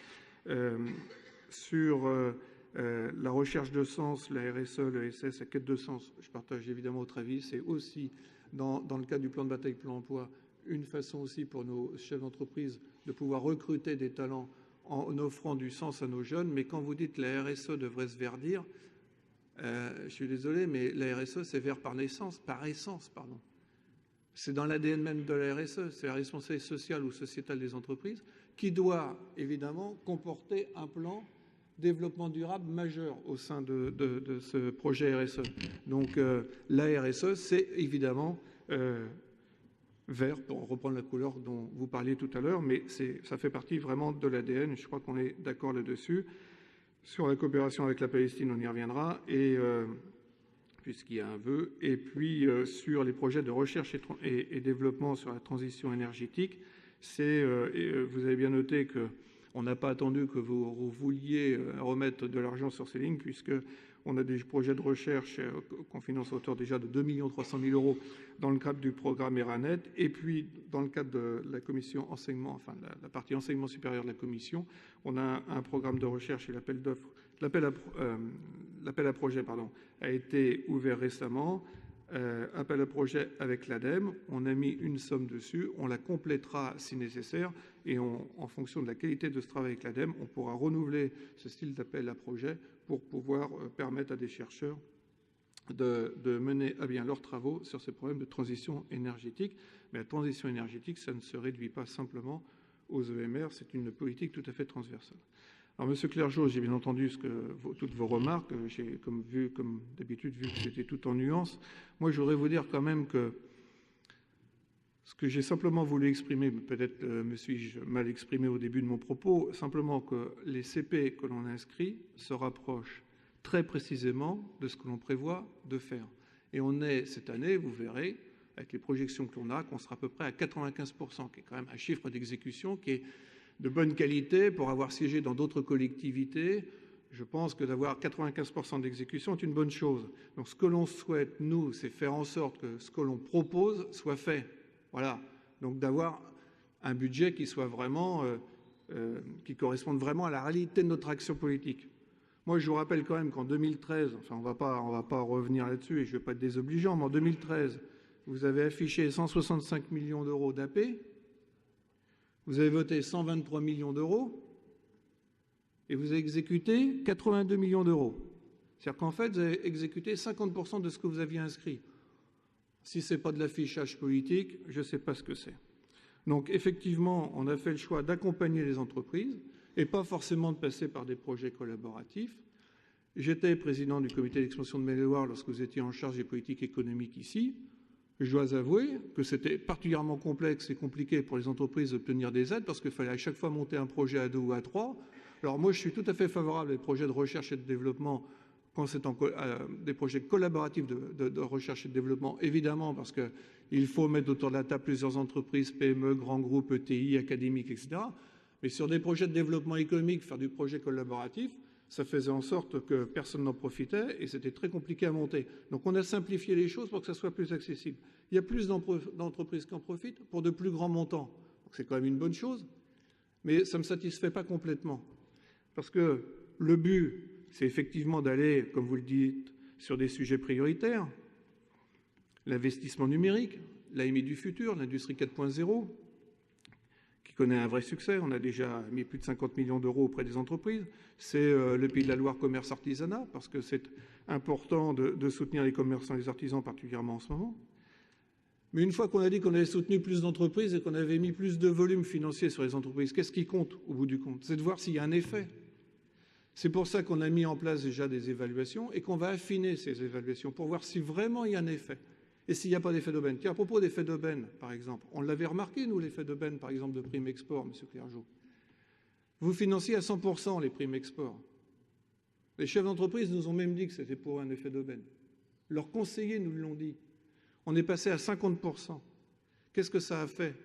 Sur la recherche de sens, la RSE, le SS, la quête de sens, je partage évidemment votre avis. C'est aussi, dans le cadre du plan de bataille Plan emploi, une façon aussi pour nos chefs d'entreprise de pouvoir recruter des talents en offrant du sens à nos jeunes. Mais quand vous dites que la RSE devrait se verdir, je suis désolé, mais la RSE, c'est vert par essence, pardon. C'est dans l'ADN même de la RSE, c'est la responsabilité sociale ou sociétale des entreprises, qui doit évidemment comporter un plan développement durable majeur au sein de ce projet RSE. Donc la RSE, c'est évidemment vert, pour reprendre la couleur dont vous parliez tout à l'heure, mais ça fait partie vraiment de l'ADN, je crois qu'on est d'accord là-dessus. Sur la coopération avec la Palestine, on y reviendra, et puisqu'il y a un vœu, et puis sur les projets de recherche et développement sur la transition énergétique, vous avez bien noté qu'on n'a pas attendu que vous vouliez remettre de l'argent sur ces lignes, puisqu'on a des projets de recherche qu'on finance à hauteur déjà de 2 300 000 € dans le cadre du programme ERANET, et puis dans le cadre de la commission enseignement, enfin la partie enseignement supérieur de la commission, on a un programme de recherche et l'appel d'offres. L'appel à projet a été ouvert récemment, appel à projet avec l'ADEME, on a mis une somme dessus, on la complétera si nécessaire, et en fonction de la qualité de ce travail avec l'ADEME, on pourra renouveler ce style d'appel à projet pour pouvoir permettre à des chercheurs de mener à bien leurs travaux sur ces problèmes de transition énergétique. Mais la transition énergétique, ça ne se réduit pas simplement aux EMR, c'est une politique tout à fait transversale. Alors, Monsieur Clergeau, j'ai bien entendu toutes vos remarques. J'ai comme d'habitude vu que c'était tout en nuances. Moi, je voudrais vous dire quand même que ce que j'ai simplement voulu exprimer, peut-être me suis-je mal exprimé au début de mon propos, simplement que les CP que l'on inscrit se rapprochent très précisément de ce que l'on prévoit de faire. Et on est, cette année, vous verrez, avec les projections que l'on a, qu'on sera à peu près à 95%, qui est quand même un chiffre d'exécution qui est de bonne qualité pour avoir siégé dans d'autres collectivités. Je pense que d'avoir 95% d'exécution est une bonne chose. Donc ce que l'on souhaite, nous, c'est faire en sorte que ce que l'on propose soit fait. Voilà. Donc d'avoir un budget qui soit vraiment, qui corresponde vraiment à la réalité de notre action politique. Moi, je vous rappelle quand même qu'en 2013, enfin, on va pas revenir là-dessus et je ne vais pas être désobligeant, mais en 2013, vous avez affiché 165 millions d'euros d'AP, vous avez voté 123 millions d'euros et vous avez exécuté 82 millions d'euros. C'est-à-dire qu'en fait, vous avez exécuté 50% de ce que vous aviez inscrit. Si ce n'est pas de l'affichage politique, je ne sais pas ce que c'est. Donc, effectivement, on a fait le choix d'accompagner les entreprises et pas forcément de passer par des projets collaboratifs. J'étais président du comité d'expansion de Maine-et-Loire lorsque vous étiez en charge des politiques économiques ici. Je dois avouer que c'était particulièrement complexe et compliqué pour les entreprises d'obtenir des aides parce qu'il fallait à chaque fois monter un projet à 2 ou à 3. Alors moi, je suis tout à fait favorable aux projets de recherche et de développement quand c'est des projets collaboratifs de recherche et de développement, évidemment, parce qu'il faut mettre autour de la table plusieurs entreprises, PME, grands groupes, ETI, académiques, etc. Mais sur des projets de développement économique, faire du projet collaboratif, ça faisait en sorte que personne n'en profitait et c'était très compliqué à monter. Donc on a simplifié les choses pour que ça soit plus accessible. Il y a plus d'entreprises qui en profitent pour de plus grands montants. Donc c'est quand même une bonne chose, mais ça ne me satisfait pas complètement. Parce que le but, c'est effectivement d'aller, comme vous le dites, sur des sujets prioritaires. L'investissement numérique, l'AMI du futur, l'industrie 4.0, qui connaît un vrai succès. On a déjà mis plus de 50 millions d'euros auprès des entreprises. C'est le Pays de la Loire commerce artisanat, parce que c'est important de soutenir les commerçants et les artisans, particulièrement en ce moment. Mais une fois qu'on a dit qu'on avait soutenu plus d'entreprises et qu'on avait mis plus de volume financier sur les entreprises, qu'est-ce qui compte au bout du compte? C'est de voir s'il y a un effet. C'est pour ça qu'on a mis en place déjà des évaluations et qu'on va affiner ces évaluations pour voir si vraiment il y a un effet et s'il n'y a pas d'effet d'aubaine. Tiens, à propos d'effet d'aubaine, par exemple, on l'avait remarqué, nous, l'effet d'aubaine, par exemple, de primes export, M. Clergeau. Vous financiez à 100% les primes export. Les chefs d'entreprise nous ont même dit que c'était pour un effet d'aubaine. Leurs conseillers nous l'ont dit. On est passé à 50%. Qu'est-ce que ça a fait?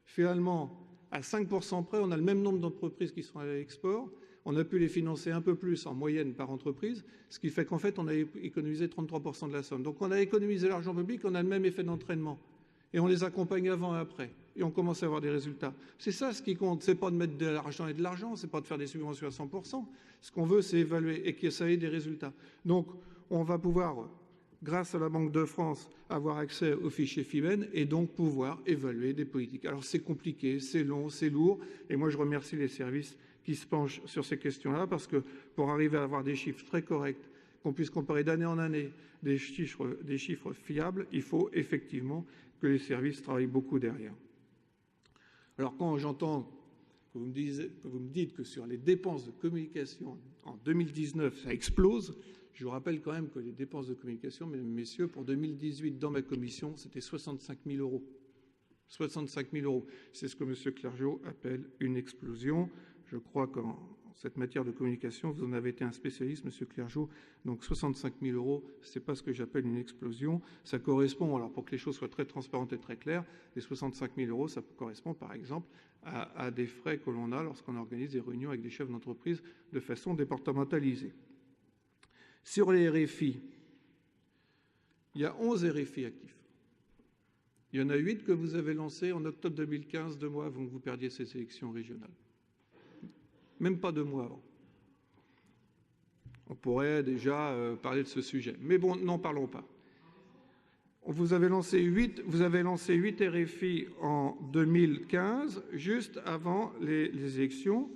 Finalement, à 5% près, on a le même nombre d'entreprises qui sont à l'export. On a pu les financer un peu plus en moyenne par entreprise, ce qui fait qu'en fait, on a économisé 33% de la somme. Donc on a économisé l'argent public, on a le même effet d'entraînement. Et on les accompagne avant et après. Et on commence à avoir des résultats. C'est ça ce qui compte. C'est pas de mettre de l'argent et de l'argent, c'est pas de faire des subventions à 100%. Ce qu'on veut, c'est évaluer et que ça ait des résultats. Donc on va pouvoir, grâce à la Banque de France, avoir accès aux fichiers FIBEN et donc pouvoir évaluer des politiques. Alors c'est compliqué, c'est long, c'est lourd. Et moi, je remercie les services qui se penchent sur ces questions-là, parce que pour arriver à avoir des chiffres très corrects, qu'on puisse comparer d'année en année des chiffres fiables, il faut effectivement que les services travaillent beaucoup derrière. Alors quand j'entends que vous me dites que sur les dépenses de communication en 2019, ça explose, je vous rappelle quand même que les dépenses de communication, mesdames et messieurs, pour 2018, dans ma commission, c'était 65 000 euros. 65 000 euros. C'est ce que M. Clergeau appelle une explosion. Je crois qu'en cette matière de communication, vous en avez été un spécialiste, M. Clergeau. Donc 65 000 euros, ce n'est pas ce que j'appelle une explosion. Ça correspond, alors pour que les choses soient très transparentes et très claires, les 65 000 euros, ça correspond par exemple à des frais que l'on a lorsqu'on organise des réunions avec des chefs d'entreprise de façon départementalisée. Sur les RFI, il y a 11 RFI actifs. Il y en a 8 que vous avez lancés en octobre 2015, 2 mois avant que vous perdiez ces élections régionales. Même pas 2 mois avant. On pourrait déjà parler de ce sujet. Mais bon, n'en parlons pas. Vous avez lancé 8 RFI en 2015, juste avant les élections.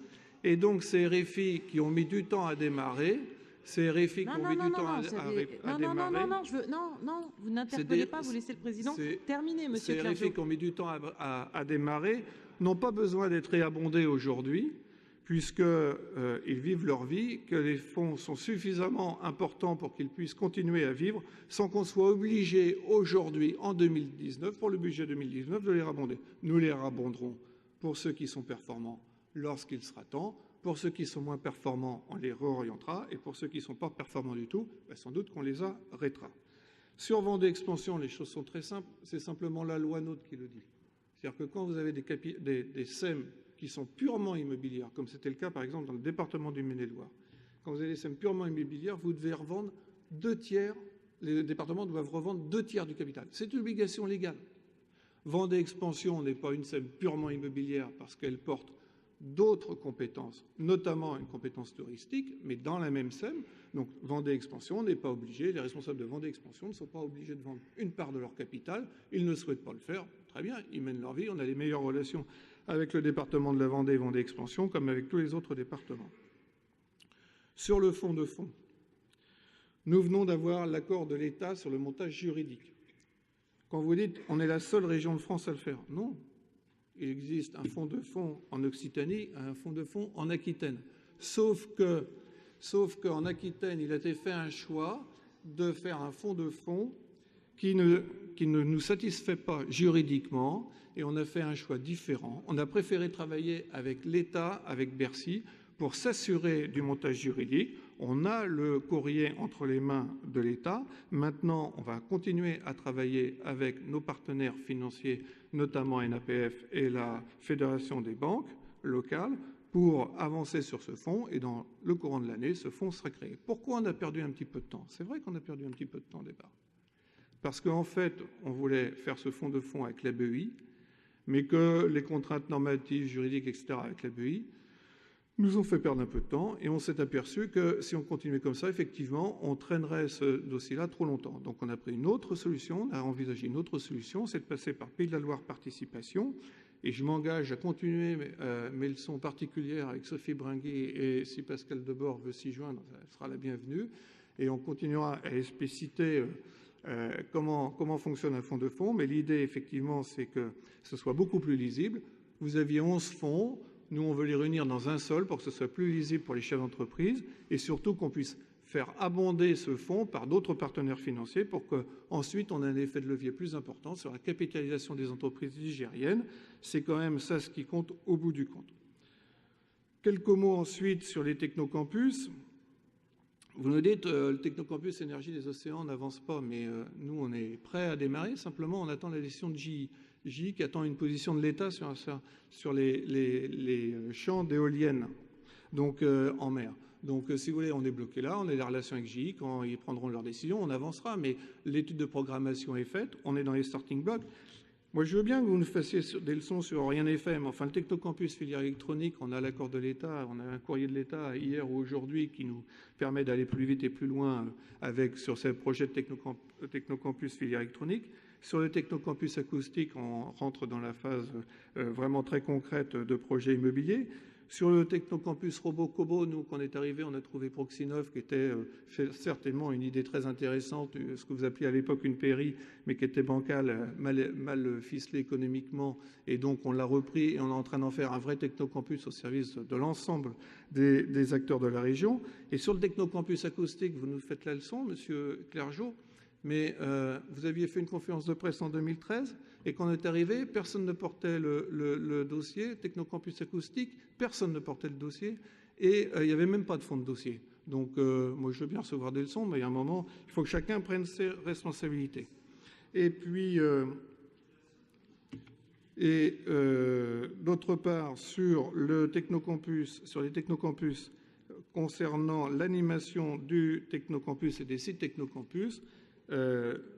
Et donc, ces RFI qui ont mis du temps à démarrer, ces RFI qui ont mis du temps à démarrer... Non, vous n'interpellez pas, vous laissez le président terminer, monsieur Clergeau. Ces RFI qui ont mis du temps à démarrer n'ont pas besoin d'être réabondés aujourd'hui, puisqu'ils vivent leur vie, que les fonds sont suffisamment importants pour qu'ils puissent continuer à vivre sans qu'on soit obligé aujourd'hui, en 2019, pour le budget 2019, de les rabonder. Nous les rabonderons pour ceux qui sont performants lorsqu'il sera temps. Pour ceux qui sont moins performants, on les réorientera. Et pour ceux qui ne sont pas performants du tout, sans doute qu'on les arrêtera. Sur Vendée Expansion, les choses sont très simples. C'est simplement la loi NOTRe qui le dit. C'est-à-dire que quand vous avez des SEM qui sont purement immobilières, comme c'était le cas par exemple dans le département du Maine-et-Loire, quand vous avez des SEM purement immobilières, vous devez revendre 2/3, les départements doivent revendre 2/3 du capital. C'est une obligation légale. Vendée Expansion n'est pas une SEM purement immobilière parce qu'elle porte d'autres compétences, notamment une compétence touristique, mais dans la même SEM. Donc Vendée Expansion n'est pas obligé, les responsables de Vendée Expansion ne sont pas obligés de vendre une part de leur capital, ils ne souhaitent pas le faire, très bien, ils mènent leur vie, on a les meilleures relations avec le département de la Vendée, Vendée Expansion, comme avec tous les autres départements. Sur le fonds de fonds, nous venons d'avoir l'accord de l'État sur le montage juridique. Quand vous dites on est la seule région de France à le faire, non. Il existe un fonds de fonds en Occitanie, un fonds de fonds en Aquitaine. Sauf qu'en Aquitaine, il a été fait un choix de faire un fonds de fonds qui ne nous satisfait pas juridiquement, et on a fait un choix différent. On a préféré travailler avec l'État, avec Bercy, pour s'assurer du montage juridique. On a le courrier entre les mains de l'État. Maintenant, on va continuer à travailler avec nos partenaires financiers, notamment NAPF et la Fédération des banques locales, pour avancer sur ce fonds. Et dans le courant de l'année, ce fonds sera créé. Pourquoi on a perdu un petit peu de temps? C'est vrai qu'on a perdu un petit peu de temps au départ. Parce qu'en fait, on voulait faire ce fonds de fonds avec la BEI, mais que les contraintes normatives, juridiques, etc., avec la BEI, nous ont fait perdre un peu de temps, et on s'est aperçu que si on continuait comme ça, effectivement, on traînerait ce dossier-là trop longtemps. Donc on a pris une autre solution, on a envisagé une autre solution, c'est de passer par Pays de la Loire Participation, et je m'engage à continuer mes leçons particulières avec Sophie Bringui, et si Pascal Debord veut s'y joindre, elle sera la bienvenue, et on continuera à expliciter comment fonctionne un fonds de fonds, mais l'idée, effectivement, c'est que ce soit beaucoup plus lisible. Vous aviez 11 fonds. Nous, on veut les réunir dans un seul pour que ce soit plus lisible pour les chefs d'entreprise et surtout qu'on puisse faire abonder ce fonds par d'autres partenaires financiers pour qu'ensuite on ait un effet de levier plus important sur la capitalisation des entreprises nigériennes. C'est quand même ça ce qui compte au bout du compte. Quelques mots ensuite sur les technocampus. Vous nous dites le technocampus énergie des océans n'avance pas, mais nous, on est prêts à démarrer. Simplement, on attend la décision de GE qui attend une position de l'État sur les champs d'éoliennes donc, en mer. Donc, si vous voulez, on est bloqué là, on a des relations avec GE. Quand ils prendront leur décision, on avancera. Mais l'étude de programmation est faite, on est dans les starting blocks. Moi, je veux bien que vous nous fassiez des leçons sur Rien n'est fait, mais enfin, le technocampus filière électronique, on a l'accord de l'État, on a un courrier de l'État hier ou aujourd'hui qui nous permet d'aller plus vite et plus loin sur ces projets de technocampus filière électronique. Sur le technocampus acoustique, on rentre dans la phase vraiment très concrète de projets immobiliers. Sur le technocampus Robocobo, nous, quand on est arrivé, on a trouvé Proxinov, qui était certainement une idée très intéressante, ce que vous appeliez à l'époque une PRI, mais qui était bancale, mal ficelée économiquement. Et donc, on l'a repris et on est en train d'en faire un vrai technocampus au service de l'ensemble des acteurs de la région. Et sur le technocampus acoustique, vous nous faites la leçon, monsieur Clergeau, mais vous aviez fait une conférence de presse en 2013 et quand on est arrivé, personne ne portait le dossier Technocampus acoustique, personne ne portait le dossier et il n'y avait même pas de fond de dossier. Donc moi je veux bien recevoir des leçons, mais il y a un moment, il faut que chacun prenne ses responsabilités. Et puis d'autre part, sur les technocampus concernant l'animation du technocampus et des sites technocampus,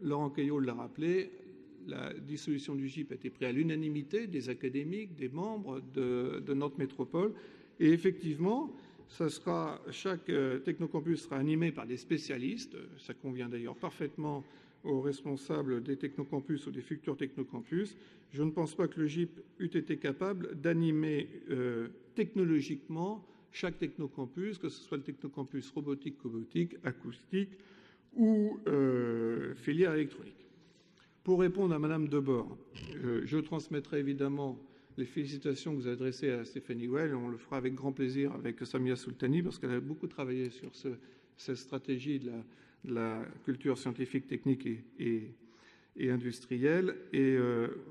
Laurent Caillot l'a rappelé, la dissolution du GIP a été prise à l'unanimité des académiques, des membres de notre métropole. Et effectivement, chaque technocampus sera animé par des spécialistes. Ça convient d'ailleurs parfaitement aux responsables des technocampus ou des futurs technocampus. Je ne pense pas que le GIP eût été capable d'animer technologiquement chaque technocampus, que ce soit le technocampus robotique, cobotique, acoustique ou filière électronique. Pour répondre à Madame Debord, je transmettrai évidemment les félicitations que vous adressez à Stéphanie Well. On le fera avec grand plaisir avec Samia Sultani parce qu'elle a beaucoup travaillé sur cette stratégie de la culture scientifique, technique et industrielle. Et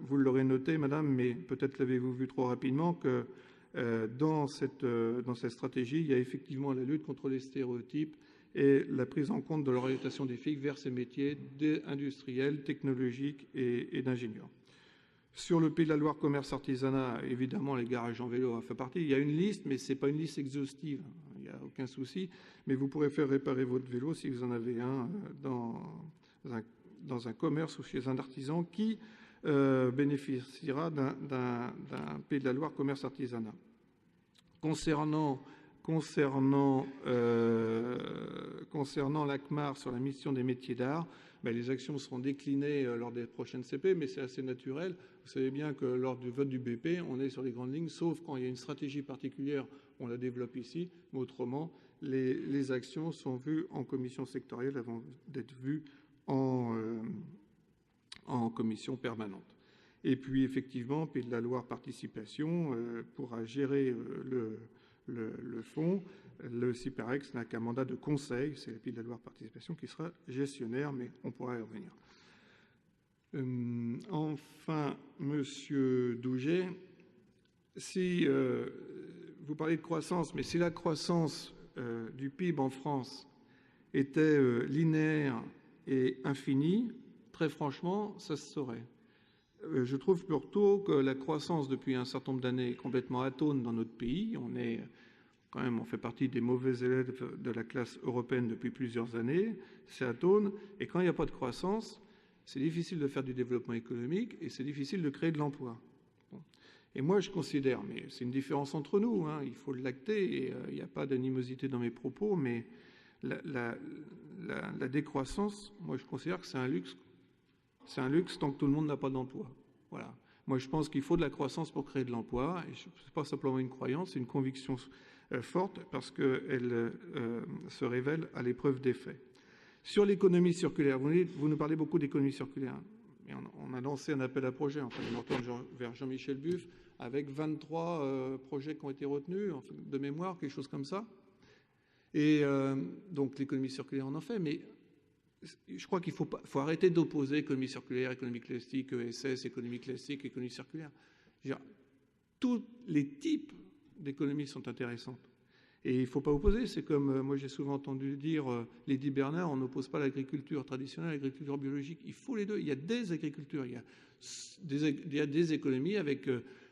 vous l'aurez noté, Madame, mais peut-être l'avez-vous vu trop rapidement, que dans cette stratégie, il y a effectivement la lutte contre les stéréotypes et la prise en compte de l'orientation des filles vers ces métiers industriels, technologiques et d'ingénieurs. Sur le Pays de la Loire commerce artisanat, évidemment, les garages en vélo en fait partie. Il y a une liste, mais ce n'est pas une liste exhaustive. Il n'y a aucun souci. Mais vous pourrez faire réparer votre vélo si vous en avez un dans un commerce ou chez un artisan qui bénéficiera d'un Pays de la Loire commerce artisanat. Concernant l'ACMAR sur la mission des métiers d'art, les actions seront déclinées lors des prochaines CP, mais c'est assez naturel. Vous savez bien que lors du vote du BP, on est sur les grandes lignes, sauf quand il y a une stratégie particulière, on la développe ici, mais autrement, les actions sont vues en commission sectorielle avant d'être vues en commission permanente. Et puis, effectivement, Pays de la Loire Participation pourra gérer le fonds. Le CIPAREX n'a qu'un mandat de conseil, c'est le Pays de la Loire Participation qui sera gestionnaire, mais on pourra y revenir. Enfin, Monsieur Douget, si vous parlez de croissance, mais si la croissance du PIB en France était linéaire et infinie, très franchement, ça se saurait. Je trouve plutôt que la croissance depuis un certain nombre d'années est complètement atone dans notre pays. On fait partie des mauvais élèves de la classe européenne depuis plusieurs années. C'est atone. Et quand il n'y a pas de croissance, c'est difficile de faire du développement économique et c'est difficile de créer de l'emploi. Bon. Et moi, je considère, mais c'est une différence entre nous, hein, il faut l'acter, et il n'y a pas d'animosité dans mes propos, mais la décroissance, moi, je considère que c'est un luxe. C'est un luxe tant que tout le monde n'a pas d'emploi. Voilà. Moi, je pense qu'il faut de la croissance pour créer de l'emploi. Et ce n'est pas simplement une croyance, c'est une conviction forte parce qu'elle se révèle à l'épreuve des faits. Sur l'économie circulaire, vous nous parlez beaucoup d'économie circulaire. Mais on a lancé un appel à projet, enfin, je me retourne vers Jean-Michel Buff, avec 23 projets qui ont été retenus, enfin, de mémoire, quelque chose comme ça. Et donc, l'économie circulaire, on en fait, mais je crois qu'il faut arrêter d'opposer économie circulaire, économie classique, ESS, économie classique, économie circulaire. Tous les types d'économies sont intéressantes. Et il ne faut pas opposer. C'est comme, moi j'ai souvent entendu dire, Lady Bernard, on n'oppose pas l'agriculture traditionnelle à l'agriculture biologique. Il faut les deux. Il y a des agricultures, il y a des économies avec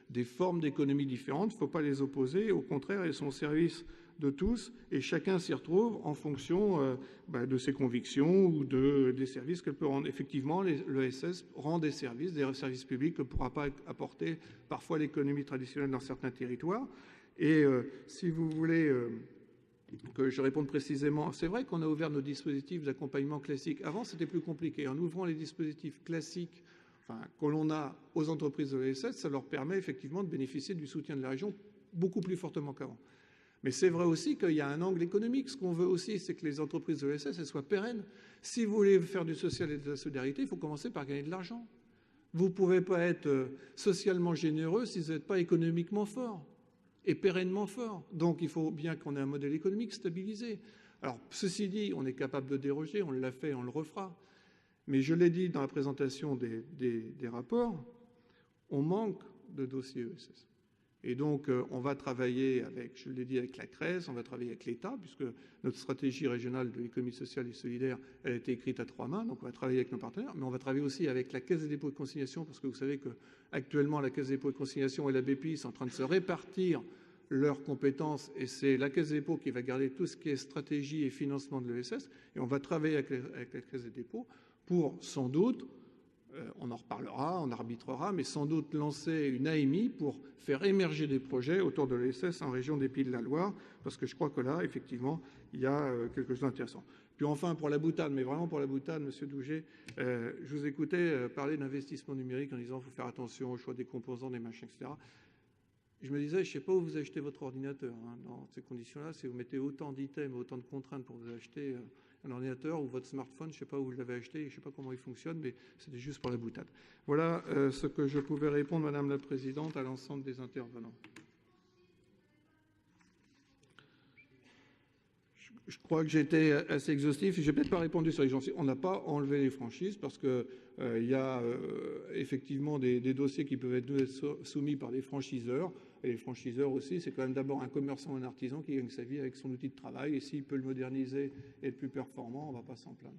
des formes d'économies différentes. Il ne faut pas les opposer. Au contraire, elles sont au service de tous et chacun s'y retrouve en fonction de ses convictions ou des services qu'elle peut rendre. Effectivement, l'ESS rend des services publics que ne pourra pas apporter parfois l'économie traditionnelle dans certains territoires. Et si vous voulez que je réponde précisément, c'est vrai qu'on a ouvert nos dispositifs d'accompagnement classiques. Avant, c'était plus compliqué. En ouvrant les dispositifs classiques que l'on a aux entreprises de l'ESS, ça leur permet effectivement de bénéficier du soutien de la région beaucoup plus fortement qu'avant. Mais c'est vrai aussi qu'il y a un angle économique. Ce qu'on veut aussi, c'est que les entreprises de l'ESS soient pérennes. Si vous voulez faire du social et de la solidarité, il faut commencer par gagner de l'argent. Vous ne pouvez pas être socialement généreux si vous n'êtes pas économiquement fort et pérennement fort. Donc il faut bien qu'on ait un modèle économique stabilisé. Alors, ceci dit, on est capable de déroger, on l'a fait, on le refera. Mais je l'ai dit dans la présentation des rapports, on manque de dossiers ESS. Et donc, on va travailler avec, je l'ai dit, avec la CRES, on va travailler avec l'État, puisque notre stratégie régionale de l'économie sociale et solidaire, elle a été écrite à 3 mains, donc on va travailler avec nos partenaires, mais on va travailler aussi avec la Caisse des dépôts et consignations, parce que vous savez qu'actuellement, la Caisse des dépôts et consignations et la BPI sont en train de se répartir leurs compétences, et c'est la Caisse des dépôts qui va garder tout ce qui est stratégie et financement de l'ESS, et on va travailler avec la Caisse des dépôts pour, sans doute, on en reparlera, on arbitrera, mais sans doute lancer une AMI pour faire émerger des projets autour de l'ESS en région des Pays de la Loire, parce que je crois que là, effectivement, il y a quelque chose d'intéressant. Puis enfin, pour la boutade, mais vraiment pour la boutade, Monsieur Douget, je vous écoutais parler d'investissement numérique en disant qu'il faut faire attention au choix des composants, des machins, etc. Je me disais, je ne sais pas où vous achetez votre ordinateur. Hein, dans ces conditions-là, si vous mettez autant d'items, autant de contraintes pour vous acheter un ordinateur ou votre smartphone, je ne sais pas où vous l'avez acheté, je ne sais pas comment il fonctionne, mais c'était juste pour la boutade. Voilà ce que je pouvais répondre, Madame la Présidente, à l'ensemble des intervenants. Je crois que j'ai été assez exhaustif. Je n'ai peut-être pas répondu sur les gens. On n'a pas enlevé les franchises parce qu'il y a effectivement des dossiers qui peuvent être soumis par des franchiseurs. Et les franchiseurs aussi, c'est quand même d'abord un commerçant ou un artisan qui gagne sa vie avec son outil de travail. Et s'il peut le moderniser et être plus performant, on ne va pas s'en plaindre.